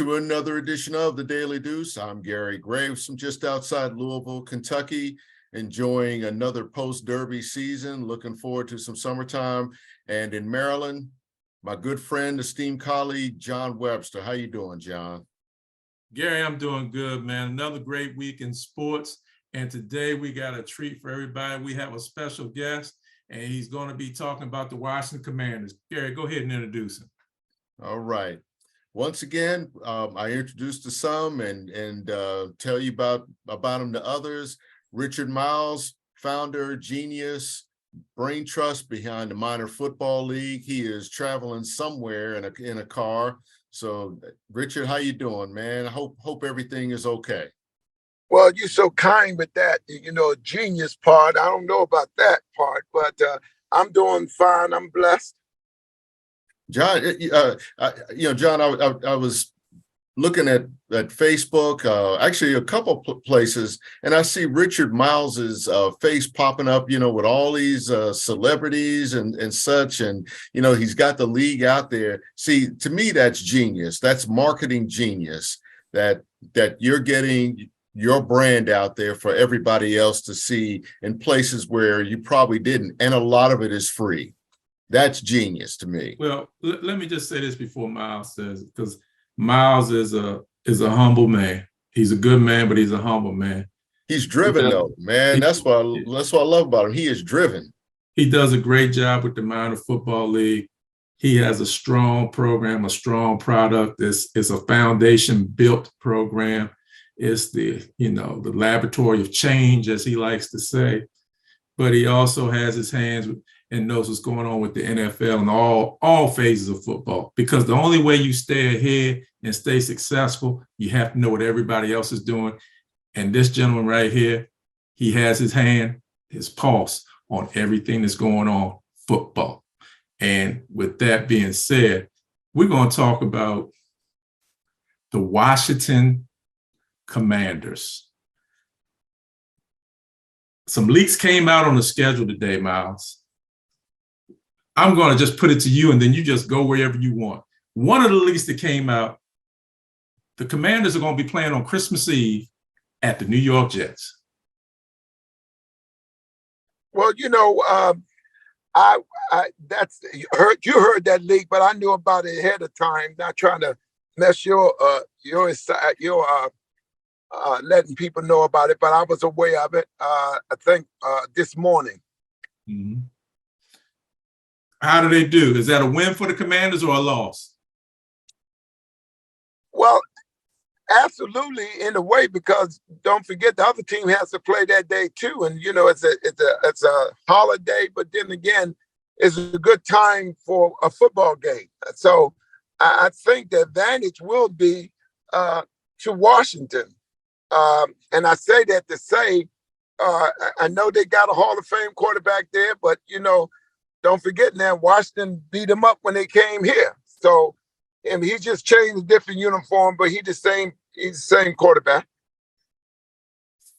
to another edition of the Daily Deuce. I'm Gary Graves from just outside Louisville, Kentucky, enjoying another post-Derby season, looking forward to some summertime. And in Maryland, my good friend, esteemed colleague, John Webster. How you doing, John? Gary, I'm doing good, man. Another great week in sports. And today we got a treat for everybody. We have a special guest, and he's going to be talking about the Washington Commanders. Gary, go ahead and introduce him. All right. Once again, I introduced to some and tell you about them to others. Richard Myles, founder, genius, brain trust behind the Minor Football League. He is traveling somewhere in a car. So, Richard, how you doing, man? I hope everything is okay. Well, you're so kind with that, genius part. I don't know about that part, but I'm doing fine. I'm blessed. John, John, I was looking at Facebook, actually a couple places, and I see Richard Miles's face popping up, with all these celebrities and such, and he's got the league out there. See, to me, that's genius. That's marketing genius. That you're getting your brand out there for everybody else to see in places where you probably didn't, and a lot of it is free. That's genius to me. Well, let me just say this before Myles says it, because Myles is a humble man. He's a good man, but he's a humble man. He's driven though, man. That's what I love about him. He is driven. He does a great job with the Minor Football League. He has a strong program, a strong product. It's a foundation-built program. It's the laboratory of change, as he likes to say. But he also has his hands and knows what's going on with the NFL and all phases of football. Because the only way you stay ahead and stay successful, you have to know what everybody else is doing. And this gentleman right here, he has his pulse on everything that's going on football. And with that being said, we're going to talk about the Washington Commanders. Some leaks came out on the schedule today, Myles. I'm going to just put it to you, and then you just go wherever you want. One of the leaks that came out, the Commanders are going to be playing on Christmas Eve at the New York Jets. Well, you heard that leak, but I knew about it ahead of time. Not trying to mess your letting people know about it, but I was aware of it. I think this morning. Mm-hmm. How do they do? Is that a win for the Commanders or a loss? Well, absolutely, in a way, because don't forget the other team has to play that day too, and it's a holiday. But then again, it's a good time for a football game. So I think the advantage will be to Washington, and I say that to say I know they got a Hall of Fame quarterback there, but don't forget now, Washington beat them up when they came here. So, he just changed a different uniform, but he's the same quarterback.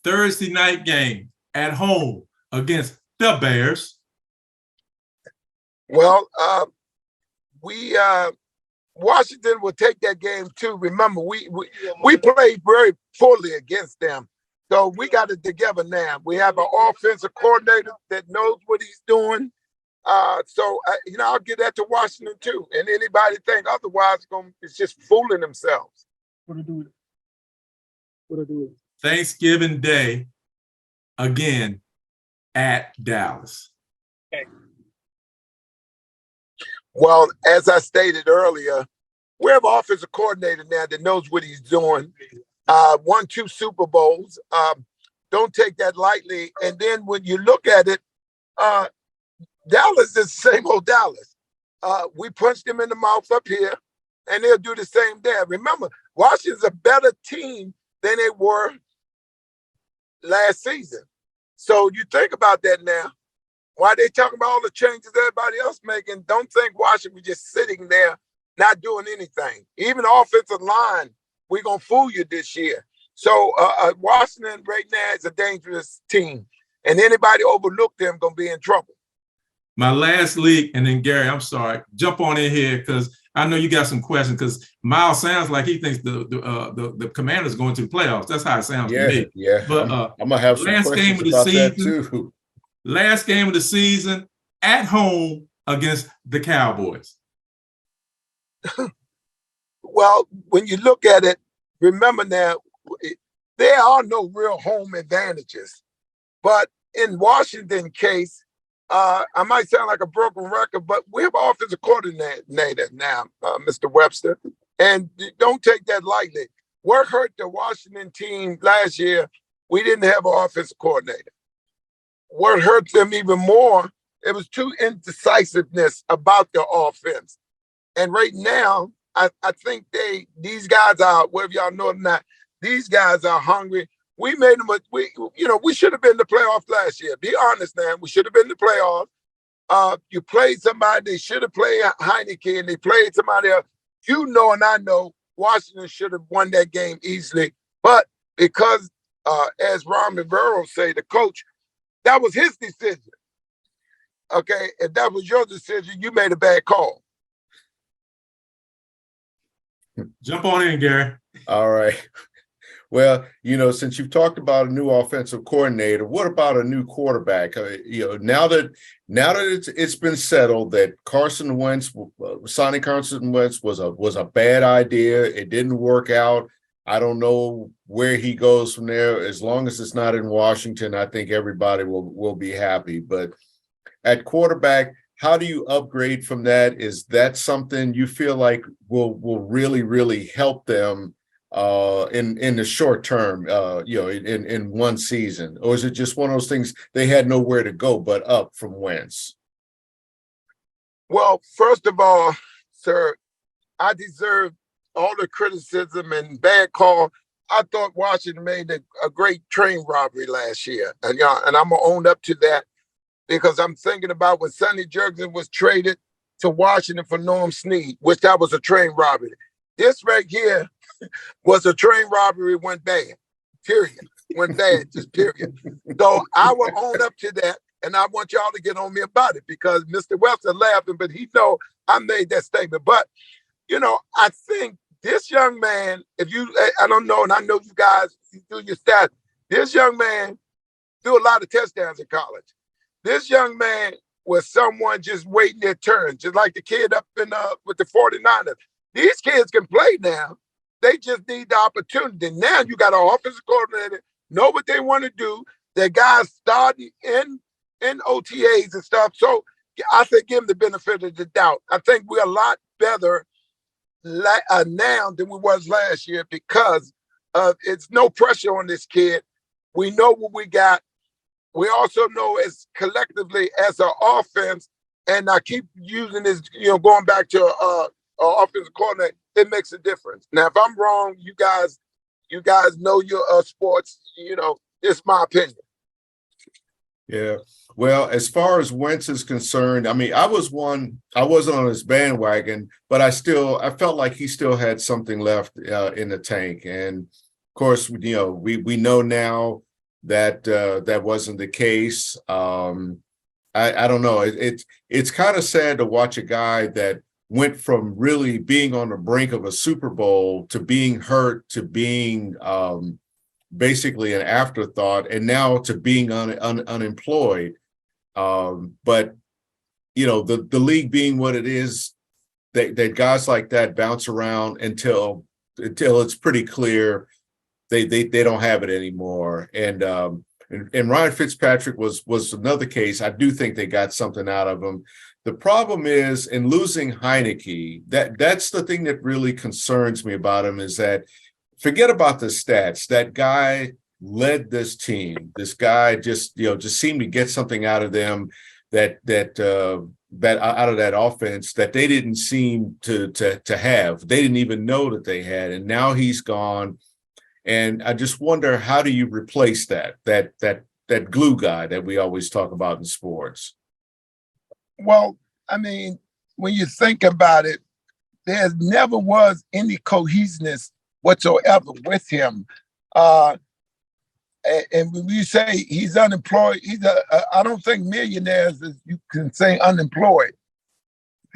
Thursday night game at home against the Bears. Well, Washington will take that game too. Remember, we played very poorly against them. So we got it together now. We have an offensive coordinator that knows what he's doing. I'll give that to Washington too. And anybody think otherwise, it's just fooling themselves. What to do? Thanksgiving Day, again, at Dallas. Okay. Well, as I stated earlier, we have an offensive coordinator now that knows what he's doing. Won 2 Super Bowls. Don't take that lightly. And then when you look at it, Dallas is the same old Dallas. We punched them in the mouth up here, and they'll do the same there. Remember, Washington's a better team than they were last season. So you think about that now. Why they talking about all the changes everybody else making? Don't think Washington was just sitting there not doing anything. Even the offensive line, we're going to fool you this year. So Washington right now is a dangerous team. And anybody overlook them going to be in trouble. My last leak, and then Gary, I'm sorry, jump on in here because I know you got some questions because Myles sounds like he thinks the Commanders going to the playoffs. That's how it sounds to me. Yeah. But I'm gonna have some last game questions of the about that season, too. last game of the season at home against the Cowboys. Well, when you look at it, remember now, there are no real home advantages. But in Washington case, I might sound like a broken record, but we have an offensive coordinator now, Mr. Webster, and don't take that lightly. What hurt the Washington team last year, we didn't have an offensive coordinator. What hurt them even more, it was too indecisiveness about their offense. And right now, I think these guys are, whether y'all know it or not, these guys are hungry. We made them, we should have been in the playoffs last year. Be honest, man. We should have been in the playoffs. You played somebody, they should have played Heineke, and they played somebody else. You know, and I know Washington should have won that game easily. But because, as Ron Rivera say, the coach, that was his decision. Okay, if that was your decision, you made a bad call. Jump on in, Gary. All right. Well, since you've talked about a new offensive coordinator, what about a new quarterback? Now that it's been settled that signing Carson Wentz was a bad idea. It didn't work out. I don't know where he goes from there. As long as it's not in Washington, I think everybody will be happy. But at quarterback, how do you upgrade from that? Is that something you feel like will really, really help them in the short term, in one season? Or is it just one of those things they had nowhere to go but up from Wentz? Well, first of all, sir, I deserve all the criticism and bad call. I thought Washington made a great train robbery last year. And I'm going to own up to that because I'm thinking about when Sonny Jurgensen was traded to Washington for Norm Snead, which that was a train robbery. This right here was a train robbery, went bad, period. Went bad, just period. So I will own up to that, and I want y'all to get on me about it because Mr. Webster laughing, but he know I made that statement. But, I think this young man, I don't know, and I know you guys, you do your stats, this young man threw a lot of touchdowns in college. This young man was someone just waiting their turn, just like the kid up in with the 49ers. These kids can play now. They just need the opportunity. Now you got an offensive coordinator, know what they want to do. Their guys starting in OTAs and stuff. So I think give them the benefit of the doubt. I think we're a lot better now than we was last year because it's no pressure on this kid. We know what we got. We also know as collectively as an offense, and I keep using this, going back to offensive coordinator, it makes a difference. Now, if I'm wrong, you guys know your sports, it's my opinion. Yeah. Well, as far as Wentz is concerned, I mean, I wasn't on his bandwagon, but I felt like he still had something left in the tank. And of course, we know now that that wasn't the case. I don't know. It's kind of sad to watch a guy that went from really being on the brink of a Super Bowl to being hurt to being basically an afterthought, and now to being unemployed. But the league being what it is, that guys like that bounce around until it's pretty clear they don't have it anymore. And Ryan Fitzpatrick was another case. I do think they got something out of him. The problem is in losing Heineke, that's the thing that really concerns me about him, is that forget about the stats. That guy led this team. This guy just seemed to get something out of them that out of that offense that they didn't seem to have. They didn't even know that they had. And now he's gone. And I just wonder, how do you replace that glue guy that we always talk about in sports? Well, I mean, when you think about it, there never was any cohesiveness whatsoever with him. And when you say he's unemployed, I don't think millionaires you can say unemployed.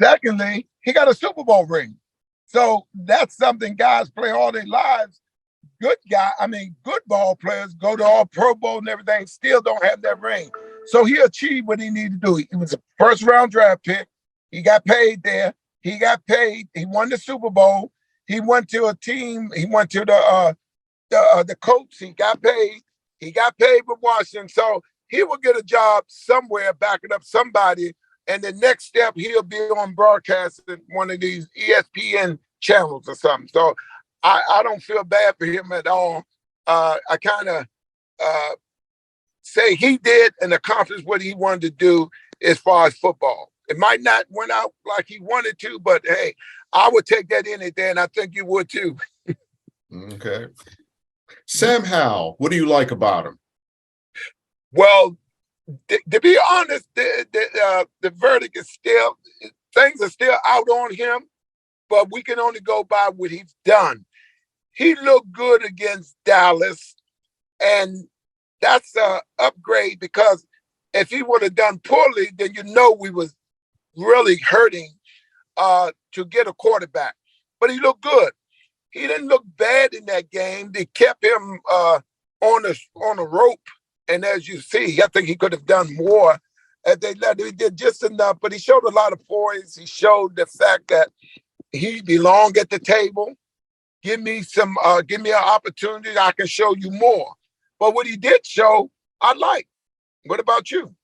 Secondly, he got a Super Bowl ring. So that's something guys play all their lives. Good ball players go to all Pro Bowl and everything, still don't have that ring. So he achieved what he needed to do. He was a first round draft pick. He got paid there. He got paid. He won the Super Bowl. He went to a team. He went to the Colts. He got paid. He got paid with Washington. So he will get a job somewhere backing up somebody. And the next step, he'll be on broadcasting one of these ESPN channels or something. So I don't feel bad for him at all. I kind of say he did and accomplished what he wanted to do as far as football. It might not went out like he wanted to, but hey, I would take that any day, and I think you would too. Okay. Sam Howell, what do you like about him? Well, to be honest, the verdict is still, things are still out on him, but we can only go by what he's done. He looked good against Dallas, and that's an upgrade because if he would have done poorly, then we was really hurting to get a quarterback. But he looked good. He didn't look bad in that game. They kept him on a rope, and as you see, I think he could have done more. He did just enough, but he showed a lot of poise. He showed the fact that he belonged at the table. Give me an opportunity. I can show you more. But what he did show, I like. What about you?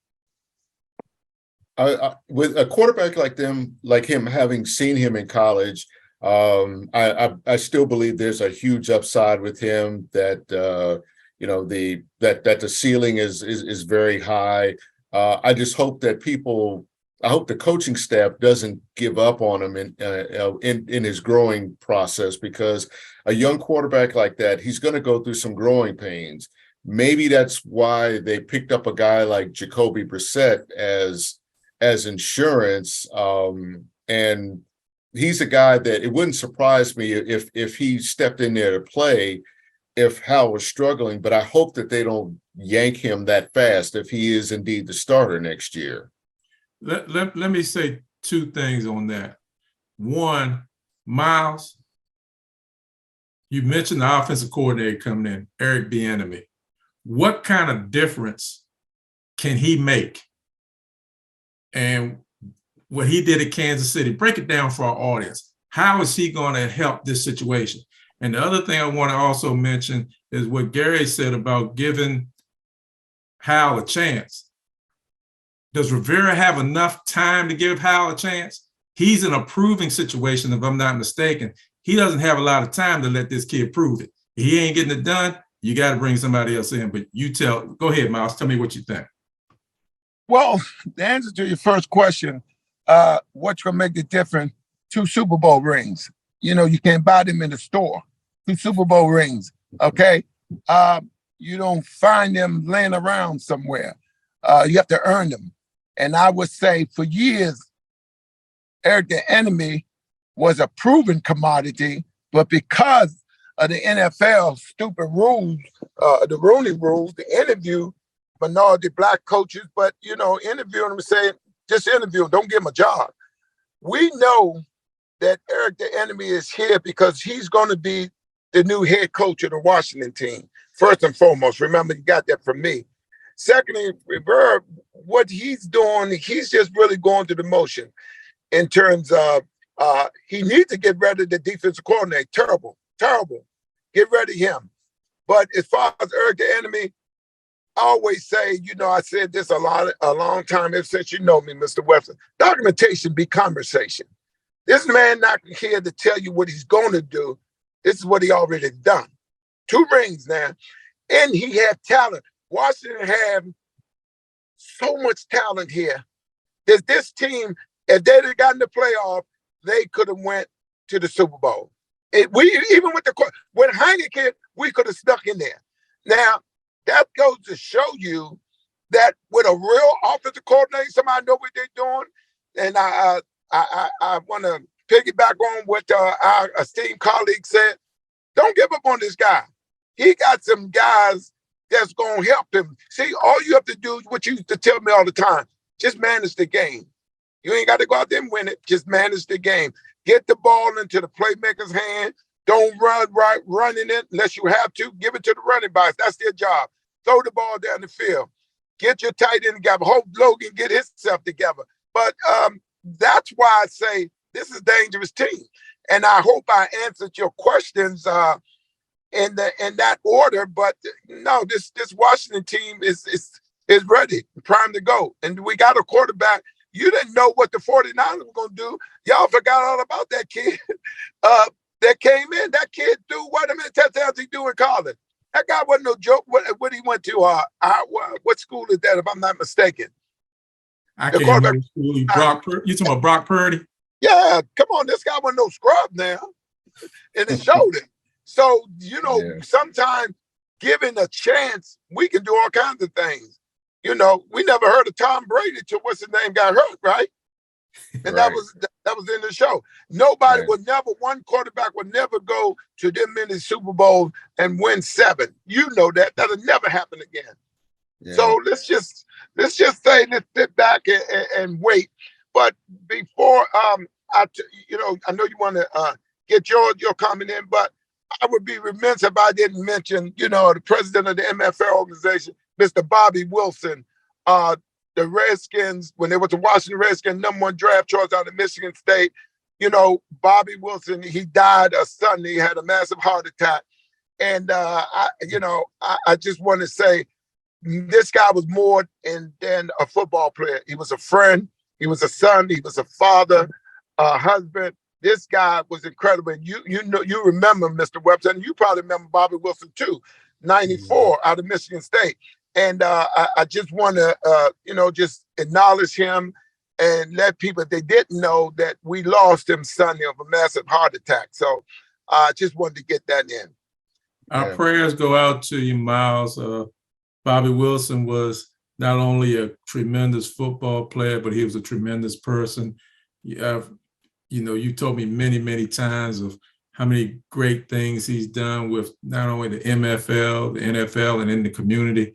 With a quarterback like him, having seen him in college, I still believe there's a huge upside with him. That that the ceiling is very high. I just hope that I hope the coaching staff doesn't give up on him in his growing process, because a young quarterback like that, he's going to go through some growing pains. Maybe that's why they picked up a guy like Jacoby Brissett as insurance. And he's a guy that it wouldn't surprise me if he stepped in there to play if Hal was struggling, but I hope that they don't yank him that fast if he is indeed the starter next year. Let me say two things on that. One, Myles, you mentioned the offensive coordinator coming in, Eric Bieniemy. What kind of difference can he make? And what he did at Kansas City, break it down for our audience. How is he going to help this situation? And the other thing I want to also mention is what Gary said about giving Hal a chance. Does Rivera have enough time to give Hal a chance? He's in a proving situation, if I'm not mistaken. He doesn't have a lot of time to let this kid prove it. If he ain't getting it done, you got to bring somebody else in. But go ahead, Myles, tell me what you think. Well, the answer to your first question, what's going to make the difference? 2 Super Bowl rings. You can't buy them in the store. 2 Super Bowl rings, okay? You don't find them laying around somewhere. You have to earn them. And I would say for years, Eric Bieniemy was a proven commodity, but because of the NFL stupid rules, the Rooney rules, the interview minority Black coaches, but interviewing them, saying just interview them, don't give them a job. We know that Eric Bieniemy is here because he's going to be the new head coach of the Washington team. First and foremost, remember, you got that from me. Secondly, Rivera, what he's doing, he's just really going through the motion in terms of he needs to get rid of the defensive coordinator. Terrible. Get rid of him. But as far as Eric Bieniemy, I always say, I said this a long time since you know me, Mr. Webster. Documentation be conversation. This man not here to tell you what he's going to do. This is what he already done. 2 rings now. And he had talent. Washington have so much talent here. That this team, if they'd have gotten the playoff, they could have went to the Super Bowl. Even when Heineken, we could have stuck in there. Now, that goes to show you that with a real offensive coordinator, somebody know what they're doing. And I want to piggyback on what our esteemed colleague said. Don't give up on this guy. He got some guys that's going to help him. See, all you have to do is what you used to tell me all the time. Just manage the game. You ain't got to go out there and win it. Just manage the game. Get the ball into the playmaker's hand. Don't running it unless you have to. Give it to the running backs. That's their job. Throw the ball down the field. Get your tight end together. Hope Logan get himself together. But that's why I say this is a dangerous team. And I hope I answered your questions in that order. But no, this Washington team is ready, primed to go. And we got a quarterback. You didn't know what the 49ers were going to do. Y'all forgot all about that kid that came in. That kid threw what many touchdowns he do in college. That guy wasn't no joke. What he went to? What school is that, if I'm not mistaken? I can't remember the school. You talking about Brock Purdy? Yeah, come on. This guy wasn't no scrub now. And it showed it. So, sometimes given a chance, we can do all kinds of things. We never heard of Tom Brady till what's his name got hurt, right? And that was in the show. Nobody would never, one quarterback would never go to them many Super Bowls and win 7. You know that. That'll never happen again. Yeah. So let's just say, let's sit back and wait. But before I know you want to get your comment in, but I would be remiss if I didn't mention, the president of the MFL organization, Mr. Bobby Wilson, the Redskins, when they were the Washington Redskins, #1 draft choice out of Michigan State. Bobby Wilson, he died Sunday. He had a massive heart attack. And, I just want to say this guy was more than a football player. He was a friend. He was a son. He was a father, a husband. This guy was incredible. And you remember Mr. Webster, and you probably remember Bobby Wilson too, 94 out of Michigan State. And I just want to, just acknowledge him and let people, if they didn't know, that we lost him Sunday of a massive heart attack. So I just wanted to get that in. Our prayers go out to you, Myles. Bobby Wilson was not only a tremendous football player, but he was a tremendous person. You told me many, many times of how many great things he's done with not only the MFL, the NFL, and in the community.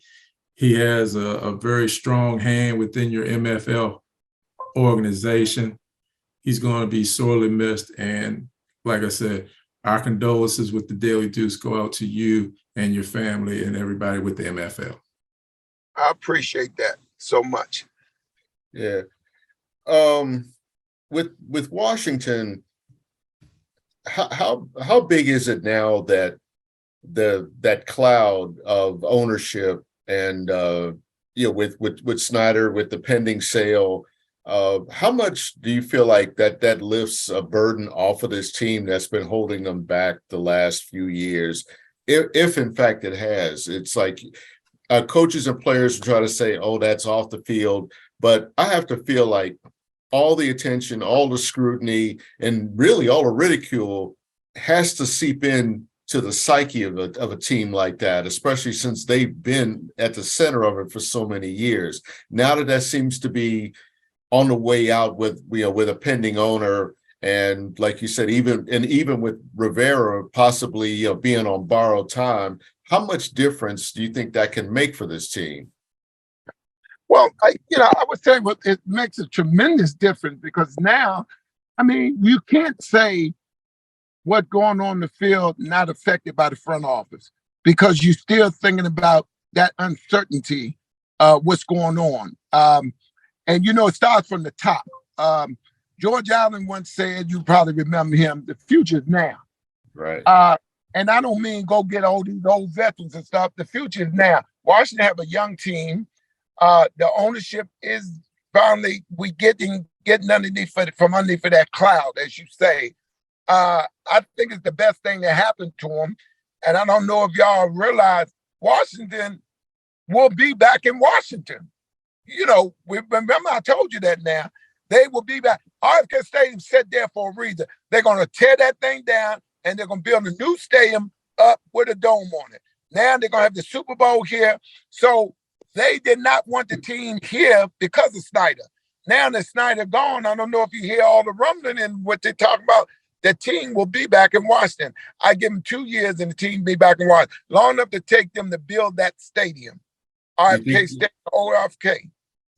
He has a very strong hand within your MFL organization. He's going to be sorely missed. And like I said, our condolences with the Daily Deuce go out to you and your family and everybody with the MFL. I appreciate that so much. Yeah. With Washington, how big is it now that that cloud of ownership and with Snyder, with the pending sale, how much do you feel like that lifts a burden off of this team that's been holding them back the last few years? If in fact it has. It's like coaches and players try to say, oh, that's off the field, but I have to feel like all the attention, all the scrutiny, and really all the ridicule has to seep in to the psyche of a team like that, especially since they've been at the center of it for so many years. Now that seems to be on the way out with a pending owner, and like you said, even with Rivera possibly being on borrowed time, how much difference do you think that can make for this team? Well, I would say it makes a tremendous difference, because now, you can't say what's going on in the field not affected by the front office, because you're still thinking about that uncertainty, what's going on. And it starts from the top. George Allen once said, you probably remember him, the future is now. Right. And I don't mean go get all these old veterans and stuff. The future is now. Washington have a young team. The ownership is finally getting underneath from underneath that cloud, as you say. I think it's the best thing that happened to them. And I don't know if y'all realize Washington will be back in Washington. Remember I told you that now. They will be back. RFK Stadium set there for a reason. They're going to tear that thing down, and they're going to build a new stadium up with a dome on it. Now they're going to have the Super Bowl here. So they did not want the team here because of Snyder. Now that Snyder gone, I don't know if you hear all the rumbling and what they talk about. The team will be back in Washington. I give them 2 years and the team be back in Washington. Long enough to take them to build that stadium. RFK Stadium, RFK.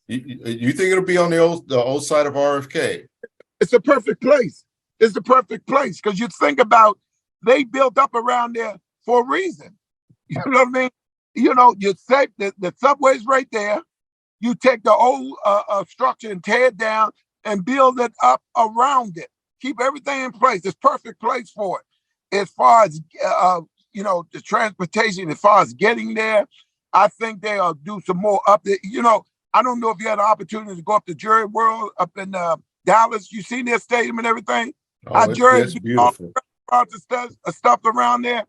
You think it'll be on the old side of RFK? It's a perfect place. It's the perfect place because you think about they built up around there for a reason. You know what I mean? You know, you say the subway's right there. You take the old structure and tear it down and build it up around it. Keep everything in place. It's perfect place for it. As far as you know, the transportation, as far as getting there, I think they'll do some more up there. You know, I don't know if you had an opportunity to go up to Jerry World up in Dallas. You seen their stadium and everything. How Oh, Jerry's it's beautiful. stuff around there.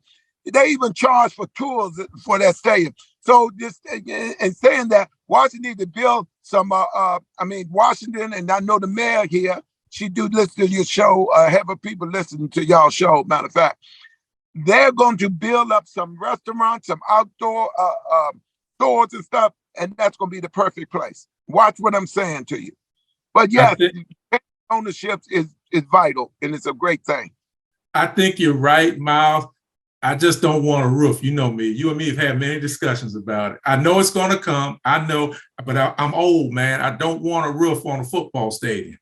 They even charge for tours for that stadium. So just and saying that Washington needs to build some. I mean Washington, and I know the mayor here. She do listen to your show. Have her people listen to y'all show. Matter of fact, they're going to build up some restaurants, some outdoor stores and stuff, and that's going to be the perfect place. Watch what I'm saying to you. But yes, ownership is vital, and it's a great thing. I think you're right, Myles. I just don't want a roof. You know me. You and me have had many discussions about it. I know it's going to come. I know, but I'm old, man. I don't want a roof on a football stadium.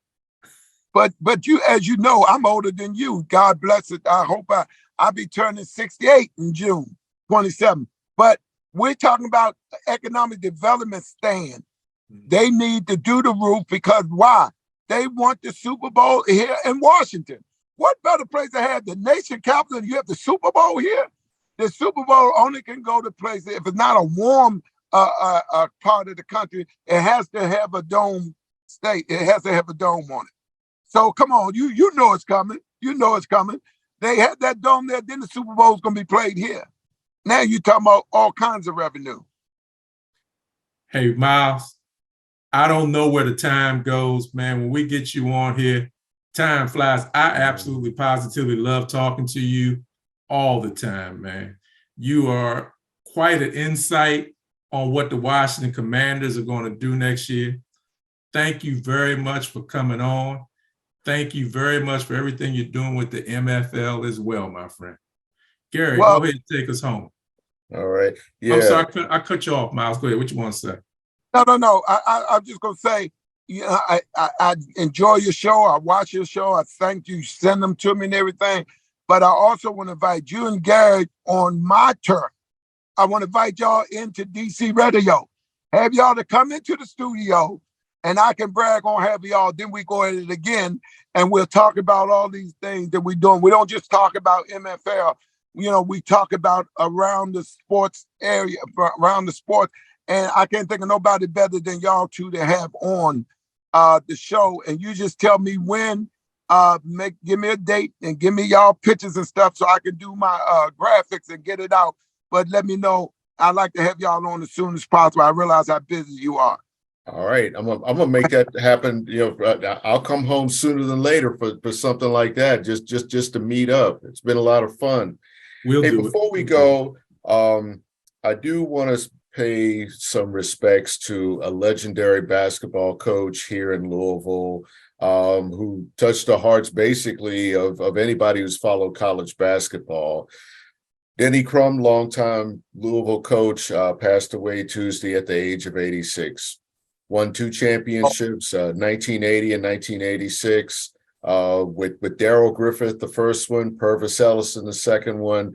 But you, as you know, I'm older than you. God bless it. I hope I'll be turning 68 in June 27. But we're talking about economic development stand. They need to do the roof because why? They want the Super Bowl here in Washington. What better place to have the nation capital? You have the Super Bowl here. The Super Bowl only can go to places if it's not a warm part of the country. It has to have a dome state. It has to have a dome on it. So come on, you know it's coming. You know it's coming. They had that dome there. Then the Super Bowl is going to be played here. Now you're talking about all kinds of revenue. Hey, Myles, I don't know where the time goes, man. When we get you on here, time flies. I absolutely positively love talking to you all the time, man. You are quite an insight on what the Washington Commanders are going to do next year. Thank you very much for coming on. Thank you very much for everything you're doing with the MFL as well, my friend. Gary, go ahead and take us home. All right. Yeah. I'm sorry, I cut you off, Myles. Go ahead. What you want to say? No. I'm just going to say, you know, I enjoy your show. I watch your show. I thank you. Send them to me and everything. But I also want to invite you and Gary on my turf. I want to invite y'all into DC Radio. Have y'all to come into the studio and I can brag on have y'all. Then we go at it again and we'll talk about all these things that we're doing. We don't just talk about MFL. You know, we talk about around the sports area, around the sports. And I can't think of nobody better than y'all two to have on the show. And you just tell me when, give me a date and give me y'all pictures and stuff so I can do my graphics and get it out. But let me know. I'd like to have y'all on as soon as possible. I realize how busy you are. All right, I'm gonna make that happen. You know, I'll come home sooner than later for something like that. Just to meet up. It's been a lot of fun. Before we go, I do want to pay some respects to a legendary basketball coach here in Louisville, who touched the hearts basically of anybody who's followed college basketball. Denny Crum, longtime Louisville coach, passed away Tuesday at the age of 86. Won 2 championships, 1980 and 1986, with Darrell Griffith, the first one, Purvis Ellison, the second one.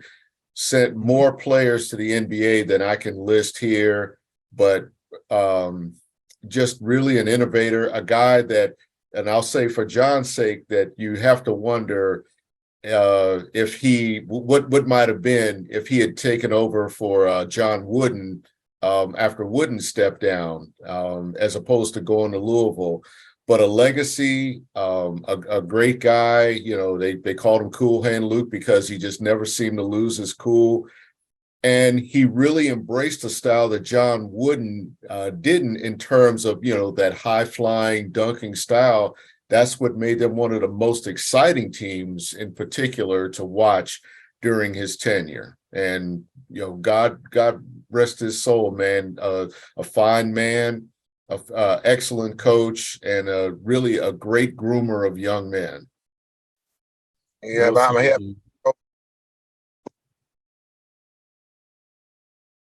Sent more players to the NBA than I can list here, but just really an innovator, a guy that, and I'll say for John's sake, that you have to wonder if what might have been if he had taken over for John Wooden after Wooden stepped down, as opposed to going to Louisville. But a legacy, a great guy. You know, they called him Cool Hand Luke because he just never seemed to lose his cool. And he really embraced a style that John Wooden didn't, in terms of, you know, that high-flying, dunking style. That's what made them one of the most exciting teams in particular to watch during his tenure. And, you know, God rest his soul, man. A fine man, excellent coach, and really a great groomer of young men. Yeah, but I'm here.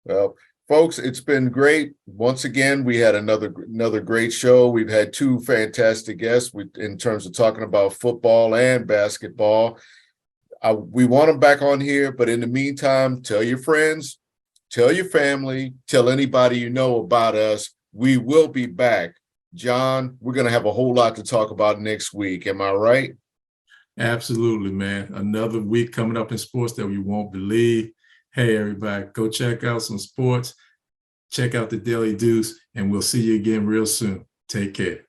Well, Folks, it's been great. Once again, we had another great show. We've had two fantastic guests in terms of talking about football and basketball. We want them back on here, but in the meantime, tell your friends, tell your family, tell anybody you know about us. We will be back. John, we're going to have a whole lot to talk about next week. Am I right? Absolutely, man. Another week coming up in sports that you won't believe. Hey, everybody, go check out some sports. Check out the Daily Deuce, and we'll see you again real soon. Take care.